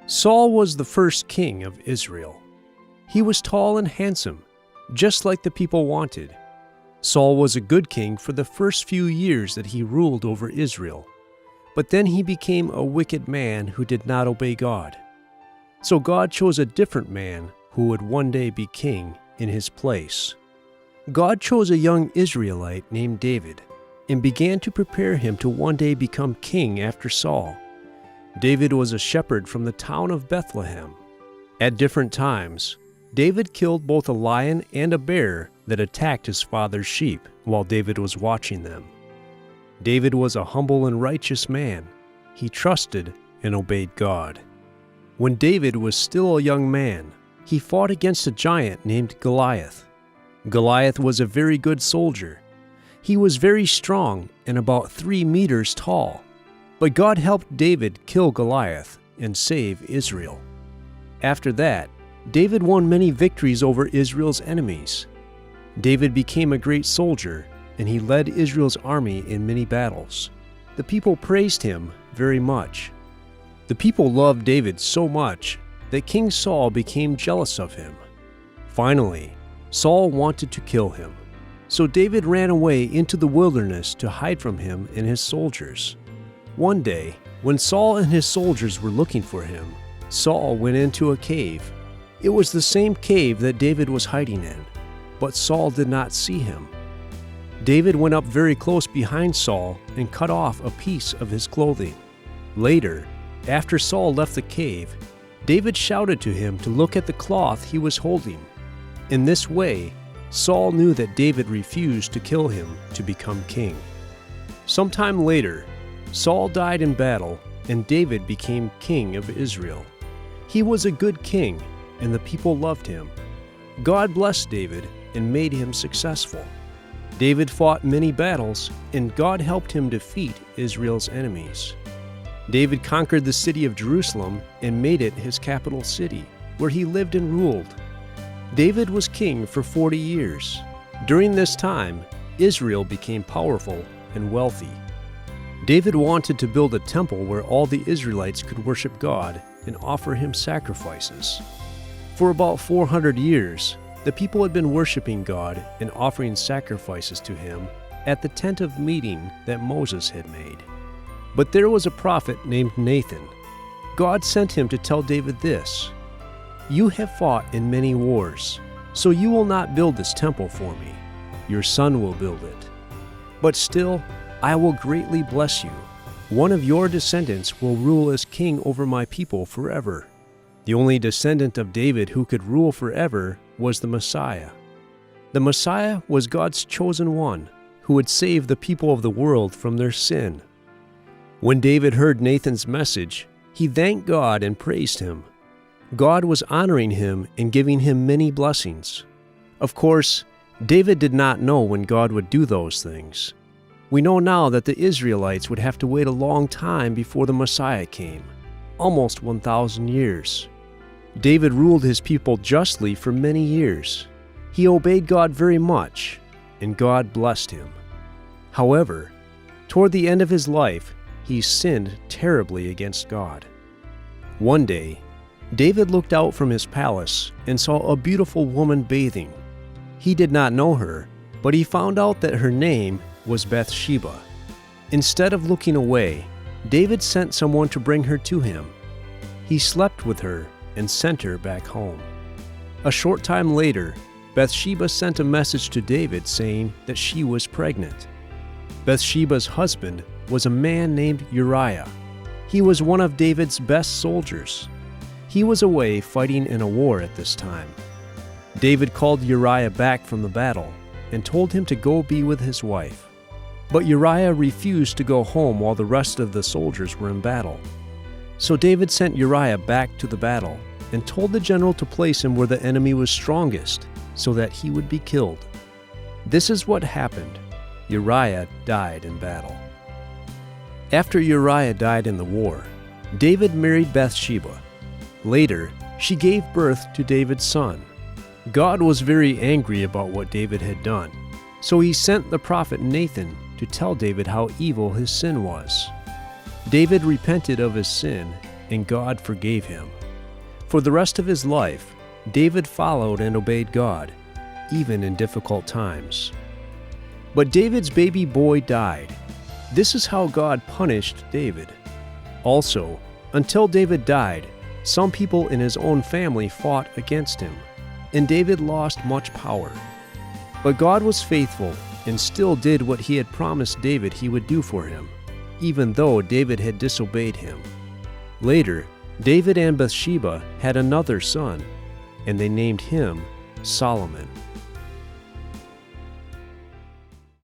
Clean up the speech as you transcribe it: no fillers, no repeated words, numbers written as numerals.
Saul was the first king of Israel. He was tall and handsome, just like the people wanted. Saul was a good king for the first few years that he ruled over Israel, but then he became a wicked man who did not obey God. So God chose a different man who would one day be king in his place. God chose a young Israelite named David and began to prepare him to one day become king after Saul. David was a shepherd from the town of Bethlehem. At different times, David killed both a lion and a bear that attacked his father's sheep while David was watching them. David was a humble and righteous man. He trusted and obeyed God. When David was still a young man, he fought against a giant named Goliath. Goliath was a very good soldier. He was very strong and about 3 meters tall. But God helped David kill Goliath and save Israel. After that, David won many victories over Israel's enemies. David became a great soldier, and he led Israel's army in many battles. The people praised him very much. The people loved David so much that King Saul became jealous of him. Finally, Saul wanted to kill him. So David ran away into the wilderness to hide from him and his soldiers. One day, when Saul and his soldiers were looking for him, Saul went into a cave. It was the same cave that David was hiding in, but Saul did not see him. David went up very close behind Saul and cut off a piece of his clothing. Later, after Saul left the cave, David shouted to him to look at the cloth he was holding. In this way, Saul knew that David refused to kill him to become king. Sometime later, Saul died in battle, and David became king of Israel. He was a good king, and the people loved him. God blessed David and made him successful. David fought many battles, and God helped him defeat Israel's enemies. David conquered the city of Jerusalem and made it his capital city, where he lived and ruled. David was king for 40 years. During this time, Israel became powerful and wealthy. David wanted to build a temple where all the Israelites could worship God and offer him sacrifices. For about 400 years, the people had been worshiping God and offering sacrifices to him at the tent of meeting that Moses had made. But there was a prophet named Nathan. God sent him to tell David this: "You have fought in many wars, so you will not build this temple for me. Your son will build it. But still, I will greatly bless you. One of your descendants will rule as king over my people forever." The only descendant of David who could rule forever was the Messiah. The Messiah was God's chosen one, who would save the people of the world from their sin. When David heard Nathan's message, he thanked God and praised him. God was honoring him and giving him many blessings. Of course, David did not know when God would do those things. We know now that the Israelites would have to wait a long time before the Messiah came, almost 1,000 years. David ruled his people justly for many years. He obeyed God very much, and God blessed him. However, toward the end of his life, he sinned terribly against God. One day, David looked out from his palace and saw a beautiful woman bathing. He did not know her, but he found out that her name was Bathsheba. Instead of looking away, David sent someone to bring her to him. He slept with her and sent her back home. A short time later, Bathsheba sent a message to David saying that she was pregnant. Bathsheba's husband was a man named Uriah. He was one of David's best soldiers. He was away fighting in a war at this time. David called Uriah back from the battle and told him to go be with his wife. But Uriah refused to go home while the rest of the soldiers were in battle. So David sent Uriah back to the battle and told the general to place him where the enemy was strongest so that he would be killed. This is what happened. Uriah died in battle. After Uriah died in the war, David married Bathsheba. Later, she gave birth to David's son. God was very angry about what David had done, so he sent the prophet Nathan to tell David how evil his sin was. David repented of his sin, and God forgave him. For the rest of his life, David followed and obeyed God, even in difficult times. But David's baby boy died. This is how God punished David. Also, until David died, some people in his own family fought against him, and David lost much power. But God was faithful and still did what he had promised David he would do for him, even though David had disobeyed him. Later, David and Bathsheba had another son, and they named him Solomon.